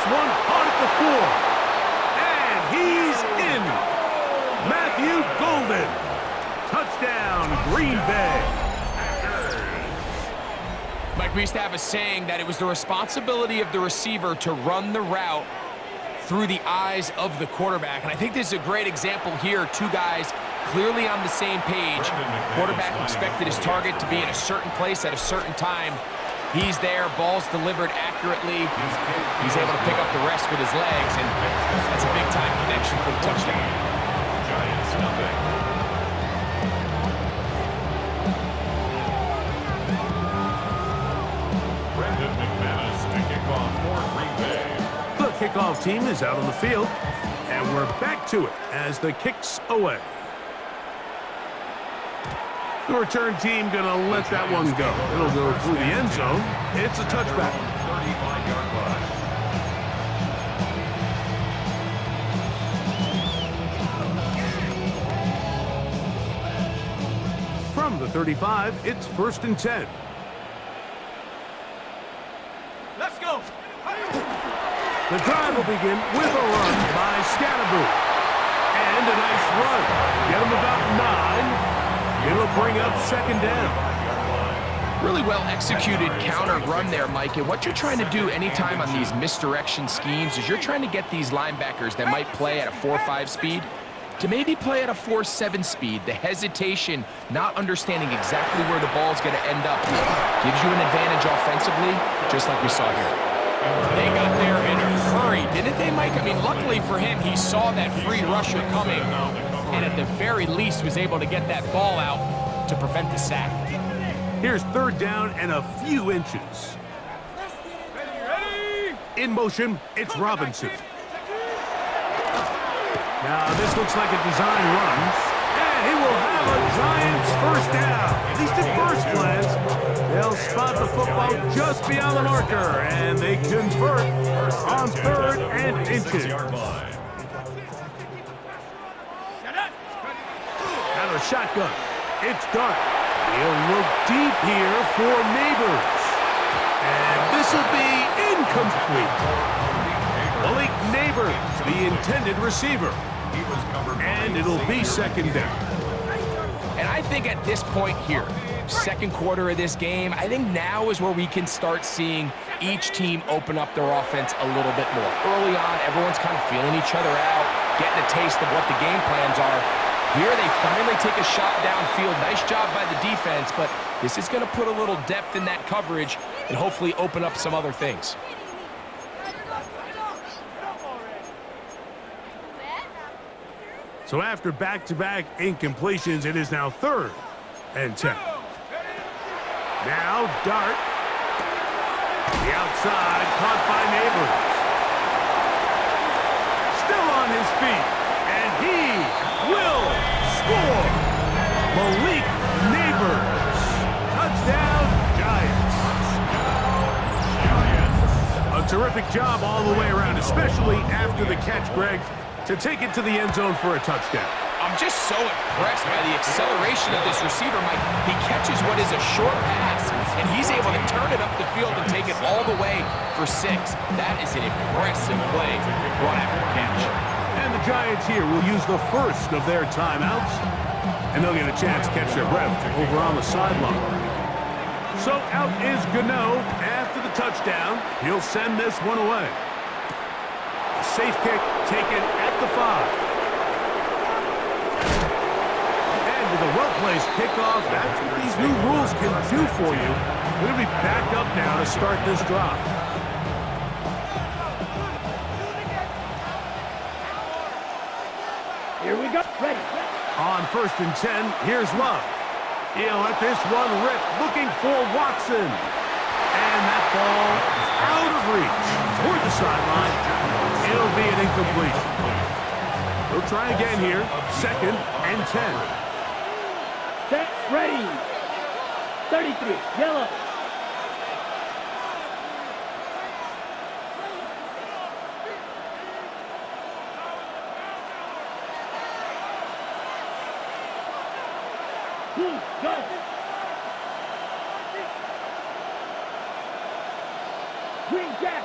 This one caught at the 4. And he's in. Matthew Golden. Touchdown, Green Bay. Mike, we used to have a saying that it was the responsibility of the receiver to run the route through the eyes of the quarterback. And I think this is a great example here. Two guys clearly on the same page. Quarterback expected his target to be in a certain place at a certain time. He's there, ball's delivered accurately. He's able to pick up the rest with his legs, and that's a big-time connection for the touchdown. Giants nothing. The kickoff team is out on the field, and we're back to it as the kick's away. The return team going to let that one go. It'll go through the end zone. It's a touchback. 35-yard line. From the 35, it's 1st and 10. Let's go. The drive will begin with a run by Scatterboot. And a nice run. Get him about 9. It'll bring up 2nd down. Really well executed counter run there, Mike. And what you're trying to do anytime on these misdirection schemes is you're trying to get these linebackers that might play at a 4.5 speed to maybe play at a 4.7 speed. The hesitation, not understanding exactly where the ball's going to end up, gives you an advantage offensively, just like we saw here. They got there in a hurry, didn't they, Mike? I mean, luckily for him, he saw that free rusher coming, and at the very least was able to get that ball out to prevent the sack. Here's 3rd down and a few inches. In motion, it's Robinson. Now, this looks like a design run, and he will have a Giants 1st down. At least at first glance, they'll spot the football just beyond the marker, and they convert on 3rd and inches. Out of shotgun, it's Dart. He'll look deep here for Neighbors, and this will be incomplete. Malik Neighbors, the intended receiver. And it'll be 2nd down. And I think at this point here, 2nd quarter of this game, I think now is where we can start seeing each team open up their offense a little bit more. Early on, everyone's kind of feeling each other out, getting a taste of what the game plans are. Here they finally take a shot downfield. Nice job by the defense, but this is going to put a little depth in that coverage and hopefully open up some other things. So after back-to-back incompletions, it is now 3rd and 10. Now Dart. The outside, caught by Neighbors. Still on his feet, and he will score. Malik Neighbors. Touchdown, Giants. A terrific job all the way around, especially after the catch, Greg, to take it to the end zone for a touchdown. I'm just so impressed by the acceleration of this receiver, Mike. He catches what is a short pass, and he's able to turn it up the field and take it all the way for 6. That is an impressive play run after the catch. And the Giants here will use the first of their timeouts, and they'll get a chance to catch their breath over on the sideline. So out is Gano after the touchdown. He'll send this one away. A safe kick taken at the 5. And with a well-placed kickoff, that's what these new rules can do for you. We're going to be back up now to start this drive. Here we go. Ready. On 1st and 10, here's Love. He'll let this one rip, looking for Watson. And that ball is out of reach toward the sideline. It'll be an incompletion. He'll try again here, 2nd and 10. Set. Ready. 33. Yellow. Go. Green jack.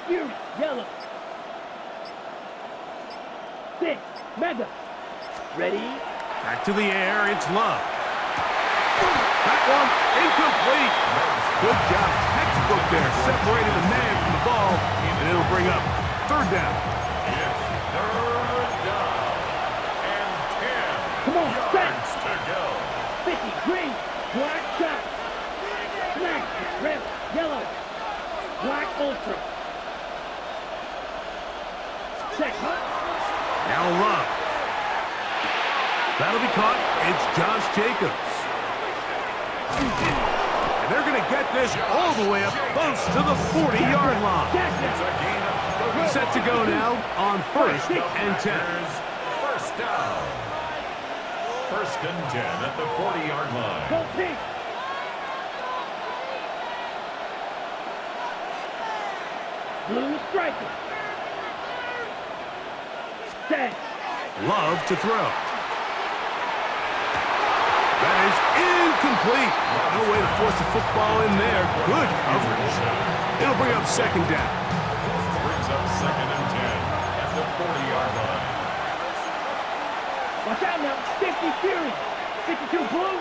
Fury, yellow. 6, Mega. Ready? Back to the air, it's Love. That one, incomplete. Good job, textbook there, separating the man from the ball, and it'll bring up 3rd down. It's 3rd down. And 10 Come on, set. yards to go. 50, green, black shot. Black, red, yellow. Black ultra. Check, huh? Now Love. That'll be caught. It's Josh Jacobs. And they're going to get this all the way up close to the 40-yard line. It's a gain of 30. Set to go now on 1st and 10. First down. 1st and 10 at the 40-yard line. Go pink. Blue striker. Set. Love to throw. That is incomplete. No way to force the football in there. Good coverage. It'll bring up 2nd down. Brings up 2nd and 10 at the 40-yard line. Watch out now. 50 Fury. 52 blue.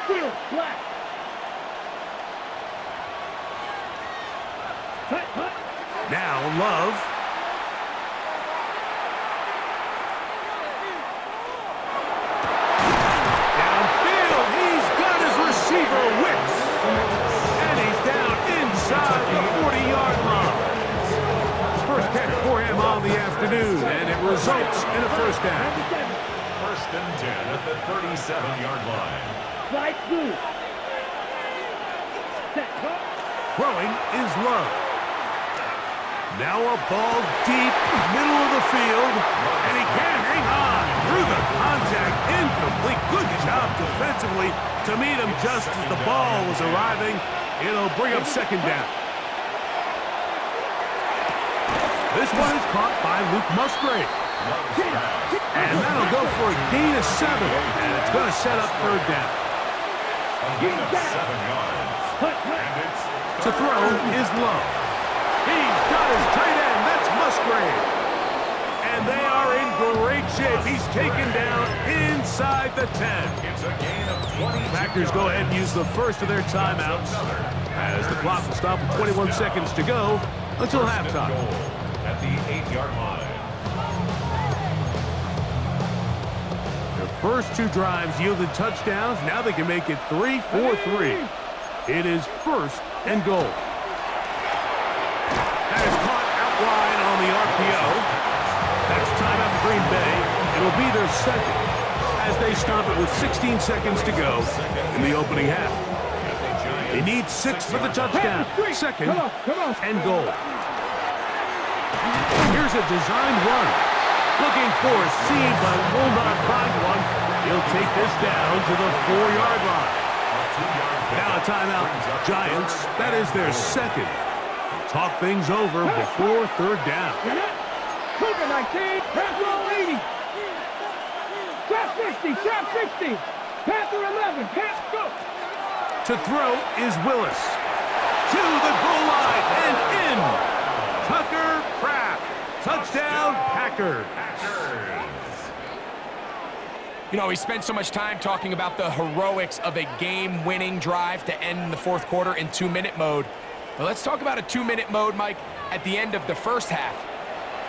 Steel, black. Cut, cut. Now Love. Downfield. He's got his receiver Wicks. And he's down inside the 40-yard line. First catch for him on the afternoon, and it results in a 1st down. 1st and 10 at the 37-yard line. Light blue. Set, cut. Throwing is Love. Now a ball deep, middle of the field, and he can't hang on through the contact. Incomplete. Good job defensively to meet him just as the ball was arriving. It'll bring up 2nd down. This one is caught by Luke Musgrave. And that'll go for a gain of 7, and it's going to set up 3rd down. A gain of 7 yards. And it's To throw is Love. He's got his tight end. That's Musgrave. And they are in great shape. He's taken down inside the 10. It's a gain of 20. Packers go ahead and use the first of their timeouts as the clock will stop with 21 seconds to go until halftime. At the 8-yard line. Their first 2 drives yielded touchdowns. Now they can make it 3-4-3. It is 1st and goal. That is caught out wide on the RPO. That's timeout for Green Bay. It'll be their 2nd as they stop it with 16 seconds to go in the opening half. They need 6 for the touchdown. 2nd and goal. Here's a designed run. Looking for a seam, but will not find one. He'll take this down to the 4-yard line. Now a timeout. Giants, that is their 2nd. Talk things over before 3rd down. Cougar 19, Panther 80. Trap 60, trap 60. Panther 11, Panther go. To throw is Willis. To the goal line and in. Tucker Kraft. Touchdown, Packers. You know, we spent so much time talking about the heroics of a game-winning drive to end the 4th quarter in 2-minute mode. But let's talk about a 2-minute mode, Mike, at the end of the 1st half.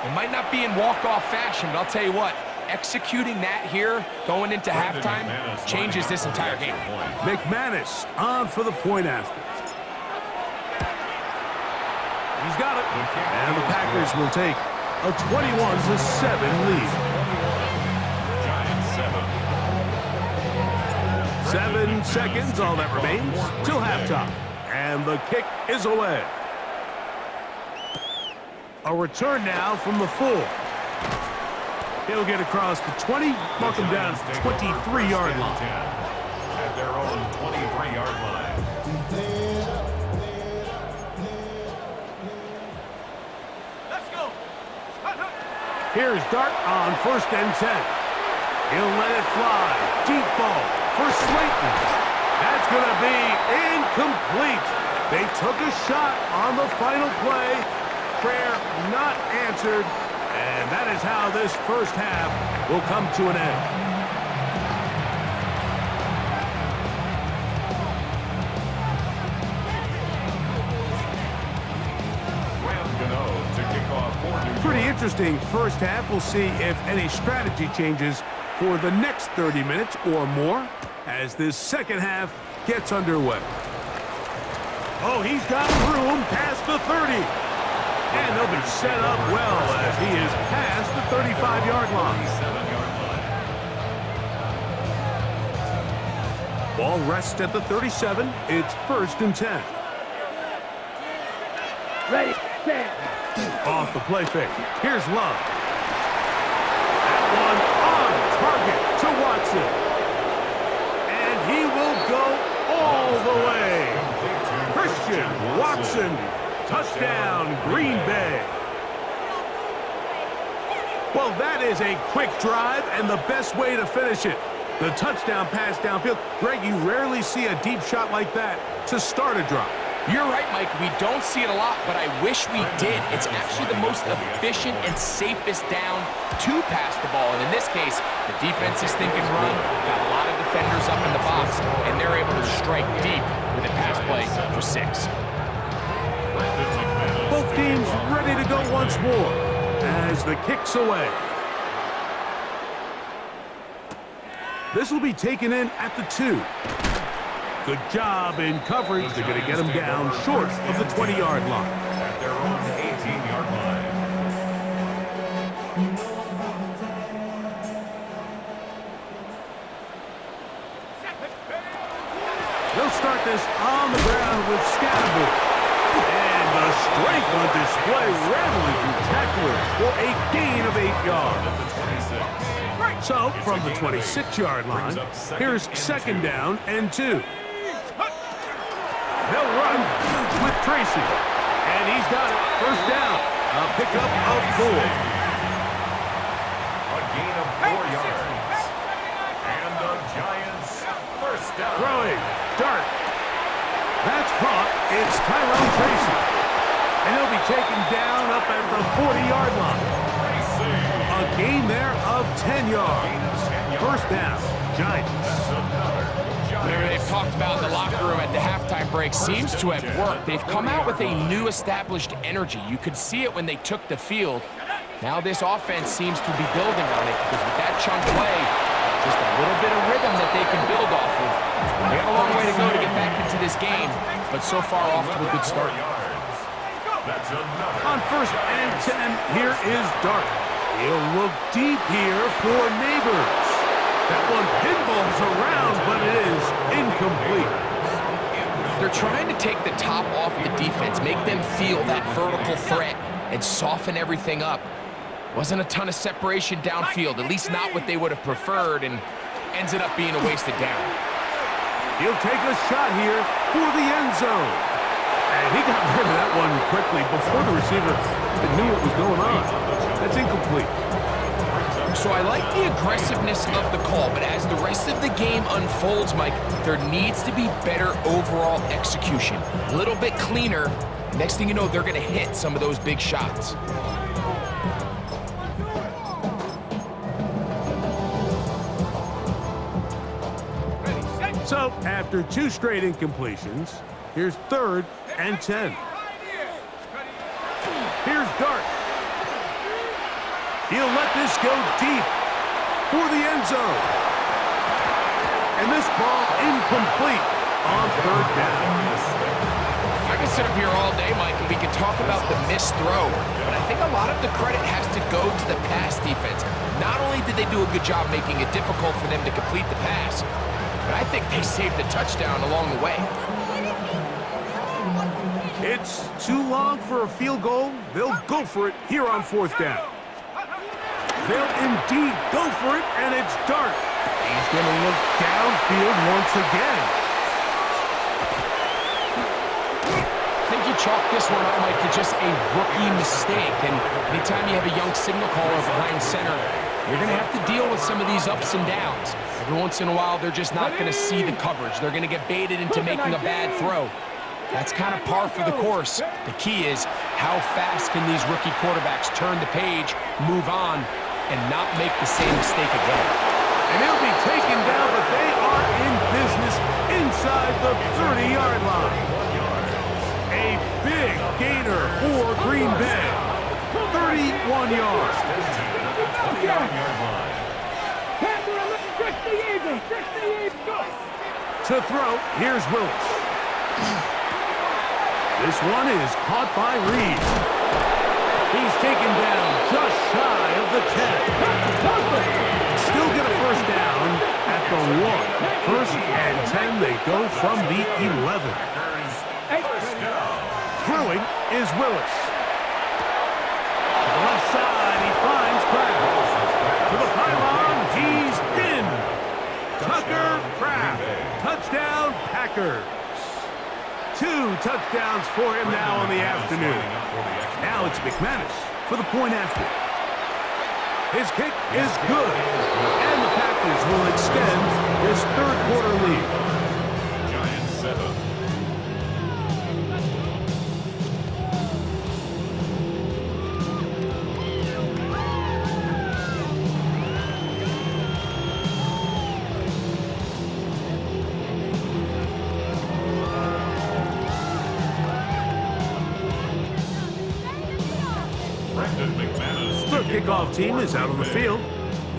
It might not be in walk-off fashion, but I'll tell you what, executing that here going into halftime changes this entire game. McManus on for the point after. He's got it. And the Packers will take a 21-7 lead. 7 seconds, all that remains, till halftime. And the kick is away. A return now from the 4. He'll get across the 20, mark him down to the 23-yard line. At their own 23-yard line. Let's go. Here's Dart on 1st and 10. He'll let it fly. Deep ball for Slayton. That's going to be incomplete. They took a shot on the final play. Prayer not answered. And that is how this first half will come to an end. Pretty interesting first half. We'll see if any strategy changes for the next 30 minutes or more as this second half gets underway. Oh, he's got room past the 30. And they'll be set up well as he is past the 35-yard line. Ball rests at the 37. It's 1st and 10. Ready, set. Off the play fake. Here's Love. That one on target to Watson. And he will go all the way. Christian Watson, touchdown, Green Bay. Well, that is a quick drive and the best way to finish it. The touchdown pass downfield. Greg, you rarely see a deep shot like that to start a drive. You're right, Mike. We don't see it a lot, but I wish we did. It's actually the most efficient and safest down to pass the ball. And in this case, the defense is thinking run, got a lot of defenders up in the box, and they're able to strike deep with a pass play for 6. Both teams ready to go once more as the kick's away. This will be taken in at the 2. Good job in coverage. They're going to get him down short of the 20-yard line. At their own 18-yard line. They'll start this on the ground with Scatterboard. And the strength on display rattling through tacklers for a gain of 8 yards. So, from the 26-yard line, here's 2nd down and 2. They'll run with Tracy. And he's got it. 1st down. A pickup of 4. A gain of 4 yards. And the Giants 1st down. Throwing. Dart. That's caught. It's Tyrone Tracy. And he'll be taken down up at the 40-yard line. A gain there of 10 yards. 1st down. Giants. Whatever they've talked about in the locker room at the halftime break seems to have worked. They've come out with a new established energy. You could see it when they took the field. Now this offense seems to be building on it because with that chunk play, just a little bit of rhythm that they can build off of. They got a long way to go to get back into this game, but so far off to a good start. On 1st and 10, here is Dart. He'll look deep here for Neighbors. That one pinballs around, but it is incomplete. They're trying to take the top off the defense, make them feel that vertical threat, and soften everything up. Wasn't a ton of separation downfield, at least not what they would have preferred, and ends it up being a wasted down. He'll take a shot here for the end zone. And he got rid of that one quickly before the receiver even knew what was going on. That's incomplete. So I like the aggressiveness of the call, but as the rest of the game unfolds, Mike, there needs to be better overall execution. A little bit cleaner. Next thing you know, they're going to hit some of those big shots. So, after 2 straight incompletions, here's 3rd and 10. Here's Dart. He'll let this go deep for the end zone. And this ball incomplete on 3rd down. I can sit up here all day, Mike, and we can talk about the missed throw, but I think a lot of the credit has to go to the pass defense. Not only did they do a good job making it difficult for them to complete the pass, but I think they saved the touchdown along the way. It's too long for a field goal. They'll go for it here on 4th down. They'll indeed go for it, and it's Dart. He's going to look downfield once again. I think you chalk this one up, Mike, to just a rookie mistake. And anytime you have a young signal caller behind center, You're going to have to deal with some of these ups and downs. Every once in a while, they're just not going to see the coverage. They're going to get baited into making a bad throw. That's kind of par for the course. The key is how fast can these rookie quarterbacks turn the page, move on, and not make the same mistake again. And he'll be taken down, but they are in business inside the 30-yard line. A big gainer for Green Bay. 31 yards. To throw, here's Willis. This one is caught by Reed. He's taken down just shy of the 10. Still get a first down at the 1. First and 10, they go from the 11. Throwing is Willis. To the left side, he finds Kraft. To the pylon, he's in. Tucker Kraft. Touchdown, Packers. 2 touchdowns for him now in the afternoon. Now it's McManus for the point after. His kick is good, and the Packers will extend this third-quarter lead. Giants 7. The kickoff team is out on the field,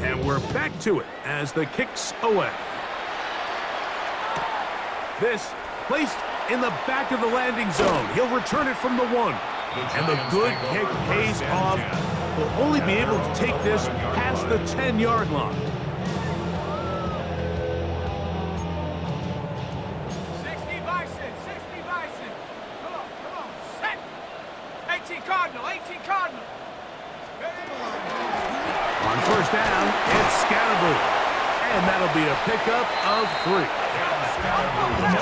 and we're back to it as the kick's away. This placed in the back of the landing zone. He'll return it from the 1, and the good kick pays off. Will only be able to take this past the 10-yard line. 60 Bison, 60 Bison. Come on, set. 18 Cardinal, 18 Cardinal. On first down, it's Scatterboo, and that'll be a pickup of 3.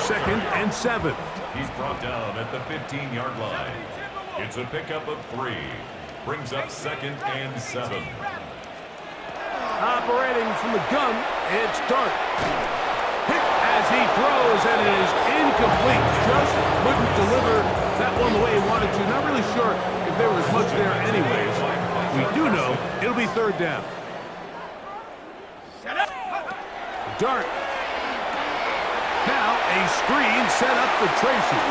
Second and 7. He's brought down at the 15-yard line. It's a pickup of 3. Brings up second and 7. Operating from the gun, it's Dart. Hit as he throws, and it is incomplete. Just couldn't deliver that one the way he wanted to. Not really sure if there was much there anyways. We do know it'll be third down. Dart. Now a screen set up for Tracy.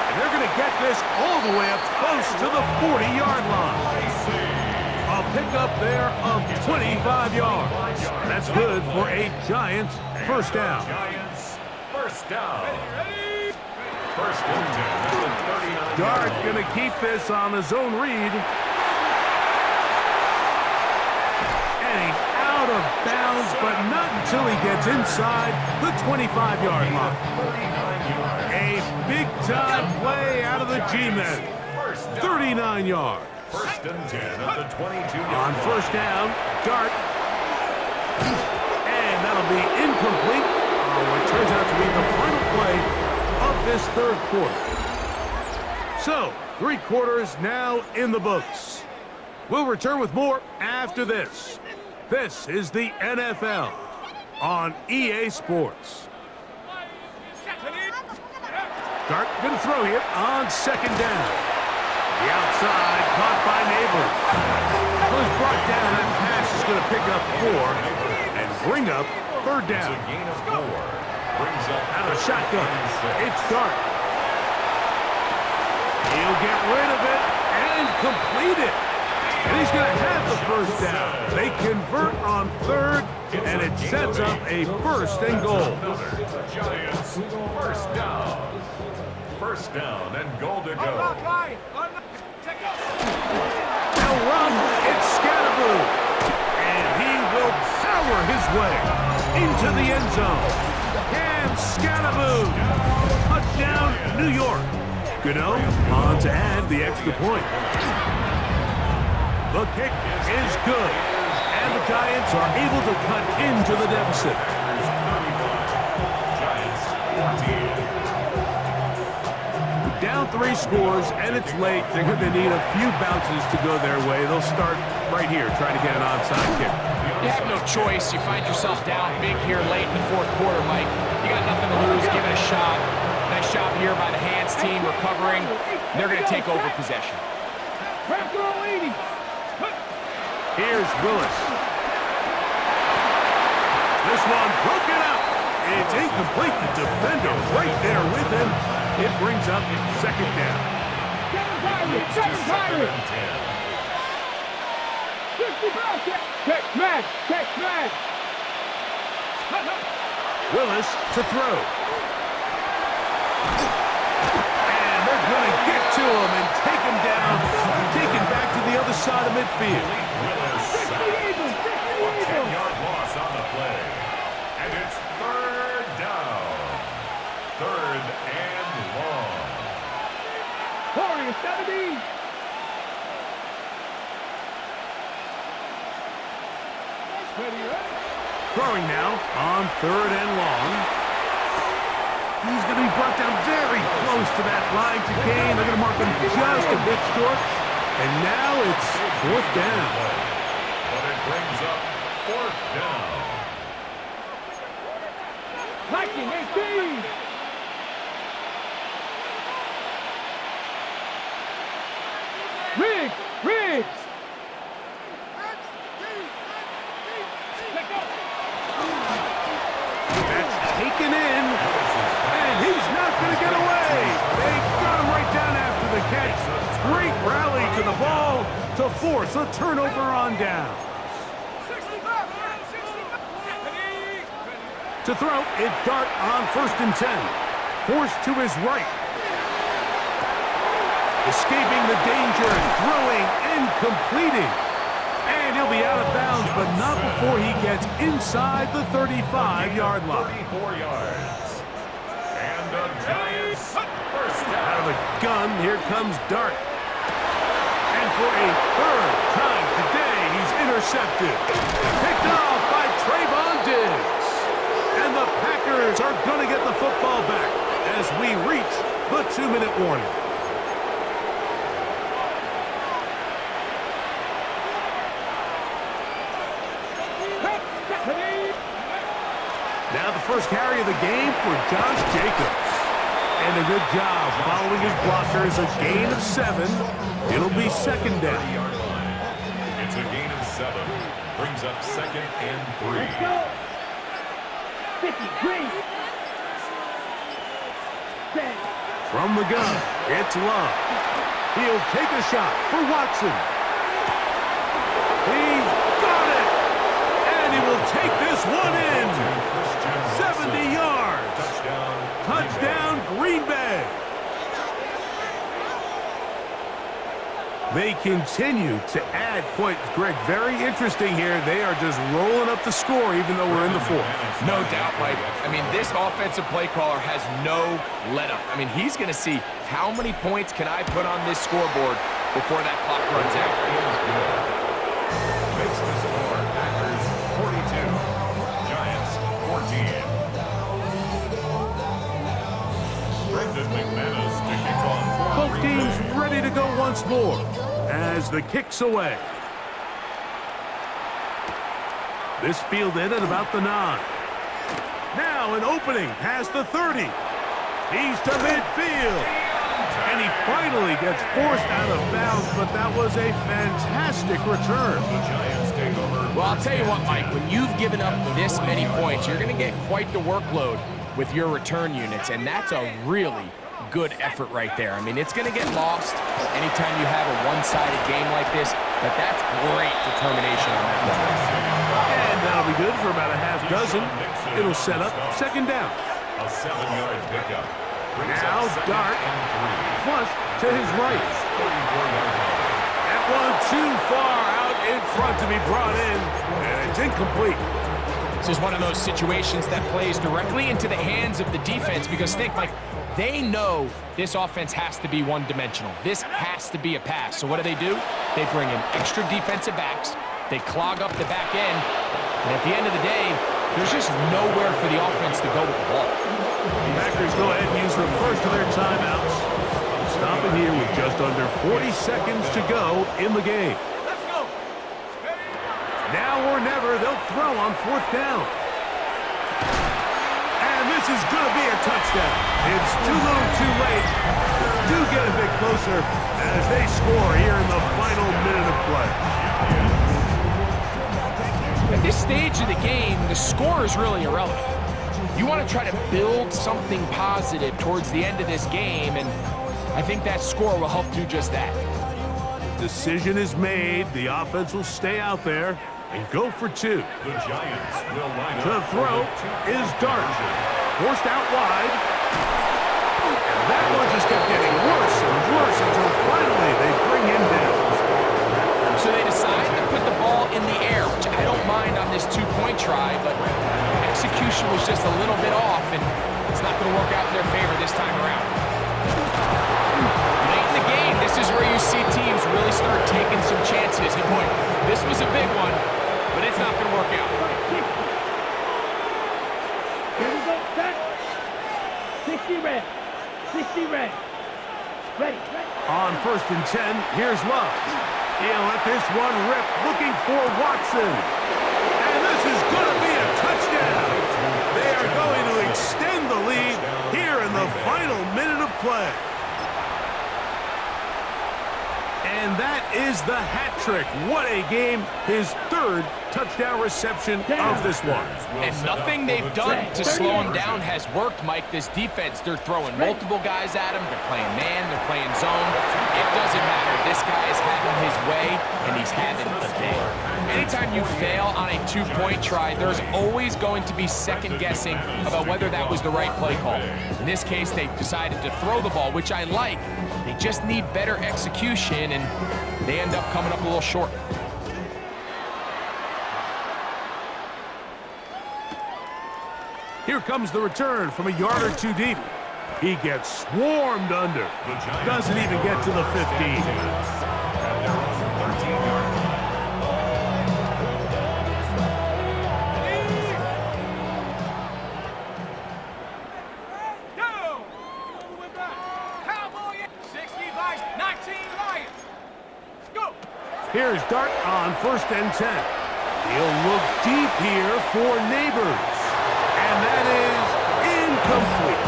And they're going to get this all the way up close to the 40-yard line. A pickup there of 25 yards. That's good for a Giants first down. Giants first down. First and 10 at the 39. Dart going to keep this on his own read. And he's out of bounds, but not until he gets inside the 25-yard line. A big-time play out of the G-men. 39 yards. First and 10 at the 22-yard On line. first down, Dart. And that'll be incomplete. Oh, it turns out to be the final play of this third quarter. So, 3 quarters now in the books. We'll return with more after this. This is the NFL on EA Sports. Dart going to throw here on second down. The outside caught by Neighbors. Was brought down. That pass is going to pick up 4 and bring up third It's down. a gain of 4. Brings up Out of shotgun. 36. It's Dart. He'll get rid of it and complete it. And he's going to have the first down. They convert on third, and it sets up a first and goal. Giants first down. First down and goal to go. Now run, it's Scatterboo. And he will power his way into the end zone. And Scatterboo. Touchdown, New York. Gano on to add the extra point. The kick is good. And the Giants are able to cut into the deficit. Giants 14. Down 3 scores, and it's late. They're going to need a few bounces to go their way. They'll start right here, trying to get an onside kick. You have no choice. You find yourself down big here late in the 4th quarter, Mike. You got nothing to lose. Give it a shot. Nice job here by the hands team recovering. They're going to take over possession. Here's Willis. This one broken up. It's incomplete. The defender right there with him. It brings up 2nd down. Catch man. Willis to throw. And they're going to get to him and take him down. Taken back to the other side of midfield. Willis sacked. A 10-yard loss on the play. And it's 3rd down. 3rd and long. 70. Throwing now on 3rd and long. He's going to be brought down very close to that line to gain. They're going to mark him just a bit short. And now it's 4th down. But it brings up 4th down. Viking 18. Riggs. That's taken in. And he's not going to get away. They got him right down after the catch. Great rally to the ball to force a turnover on down. To throw, it Dart on 1st and 10. Forced to his right. Escaping the danger, throwing and completing. And he'll be out of bounds, but not before he gets inside the 35-yard line. 34 yards. And the Giants first down. Out of the gun, here comes Dart. And for a 3rd time today, he's intercepted. Picked off by Trayvon Diggs. And the Packers are going to get the football back as we reach the 2-minute warning. Now the first carry of the game for Josh Jacobs. And a good job following his blockers. A gain of 7. It'll be 2nd down. It's a gain of 7. Brings up 2nd and 3. 53. From the gun, it's Love. He'll take a shot for Watson. He's got it! And he will take this one in. 70 yards. Touchdown, Green Bay. They continue to add points. Greg, very interesting here. They are just rolling up the score even though we're in the 4th. No doubt, Mike. I mean, this offensive play caller has no let-up. I mean, he's going to see how many points can I put on this scoreboard before that clock runs out. Makes the score Packers 42, Giants 14. Brendan McManus to kick on. Both teams ready to go once more as the kick's away. This fielded at about the 9. Now an opening past the 30. He's to midfield. And he finally gets forced out of bounds, but that was a fantastic return. The Giants take over. Well, I'll tell you what, Mike, when you've given up this many points, you're going to get quite the workload with your return units, and that's a really good effort right there. I mean, it's going to get lost anytime you have a one-sided game like this, but that's great determination on that one. And that'll be good for about a half dozen. It'll set up 2nd down. A 7-yard pickup. Now Dart flush to his right. That one too far out in front to be brought in, and it's incomplete. This is one of those situations that plays directly into the hands of the defense because think, Mike, they know this offense has to be one-dimensional. This has to be a pass. So what do? They bring in extra defensive backs. They clog up the back end. And at the end of the day, there's just nowhere for the offense to go with the ball. The Packers go ahead and use the first of their timeouts. stopping here with just under 40 seconds to go in the game. Let's go. Now or never, they'll throw on 4th down. And this is going to be a touchdown. It's too little too late. Do get a bit closer as they score here in the final minute of play. At this stage of the game, the score is really irrelevant. You want to try to build something positive towards the end of this game, and I think that score will help do just that. Decision is made. The offense will stay out there and go for 2. The Giants will line up. The throw is Dart. Forced out wide. And that one just kept getting worse and worse until finally they bring him down. So they decide to put the ball in the air, which I don't mind on this 2-point try, but execution was just a little bit off, and it's not going to work out in their favor this time around. Late in the game, this is where you see teams really start taking some chances. And boy, this was a big one, but it's not going to work out. Here we go, set. 60 red. 60 red. Ready. On 1st and 10, here's Love. He'll let this one rip, looking for Watson. And this is going to be a touchdown. They are going to extend the lead here in the final minute of play. And that is the hat trick. What a game. His 3rd touchdown reception of this one. And nothing they've done to slow him down has worked, Mike. This defense, they're throwing multiple guys at him. They're playing man, they're playing zone. It doesn't matter. This guy is having his way, and he's having a day. Anytime you fail on a 2-point try, there's always going to be second-guessing about whether that was the right play call. In this case, they decided to throw the ball, which I like. They just need better execution, and they end up coming up a little short. Here comes the return from a yard or 2 deep. He gets swarmed under. Doesn't even get to the 15. Here's Dart on 1st and 10. He'll look deep here for Neighbors. And that is incomplete.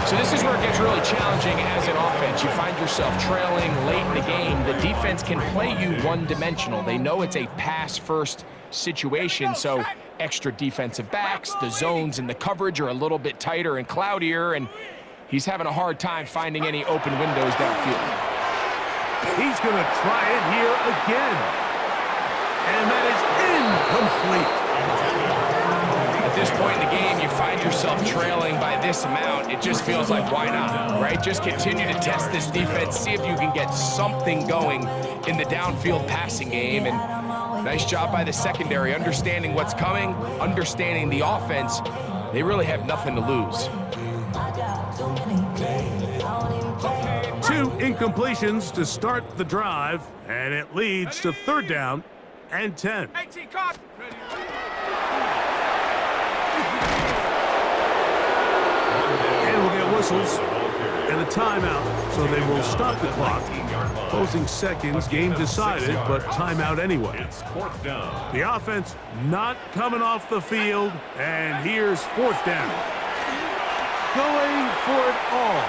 So this is where it gets really challenging as an offense. You find yourself trailing late in the game. The defense can play you one-dimensional. They know it's a pass-first situation, so extra defensive backs, the zones and the coverage are a little bit tighter and cloudier, and he's having a hard time finding any open windows downfield. He's going to try it here again. And that is incomplete. At this point in the game, you find yourself trailing by this amount. It just feels like, why not, right? Just continue to test this defense, see if you can get something going in the downfield passing game. And nice job by the secondary, understanding what's coming, understanding the offense. They really have nothing to lose. 2 incompletions to start the drive, and it leads to 3rd down and 10. And we'll get whistles and a timeout, so they will stop the clock. Closing seconds, game decided, but timeout anyway. The offense not coming off the field, and here's 4th down. Going for it all.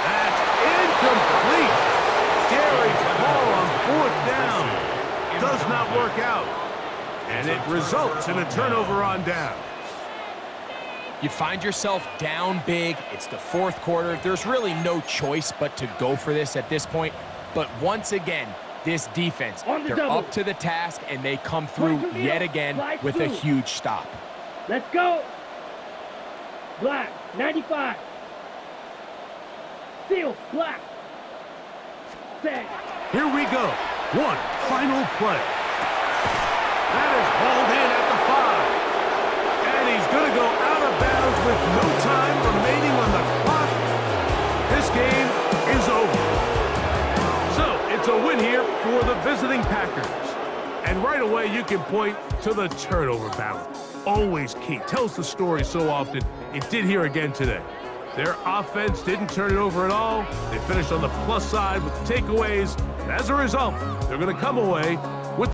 That's incomplete. Daring ball on 4th down. Does not work out. And it results in a turnover on downs. You find yourself down big. It's the 4th quarter. There's really no choice but to go for this at this point. But once again, this defense, they're up to the task, and they come through yet again with a huge stop. Let's go. Black, 95. Seal, black. Set. Here we go. One final play. That is hauled in at the 5. And he's going to go out of bounds with no time remaining on the clock. This game is over. So it's a win here for the visiting Packers. And right away you can point to the turnover battle. Always key. Tells the story so often. It did here again today. Their offense didn't turn it over at all. They finished on the plus side with the takeaways. And as a result, they're going to come away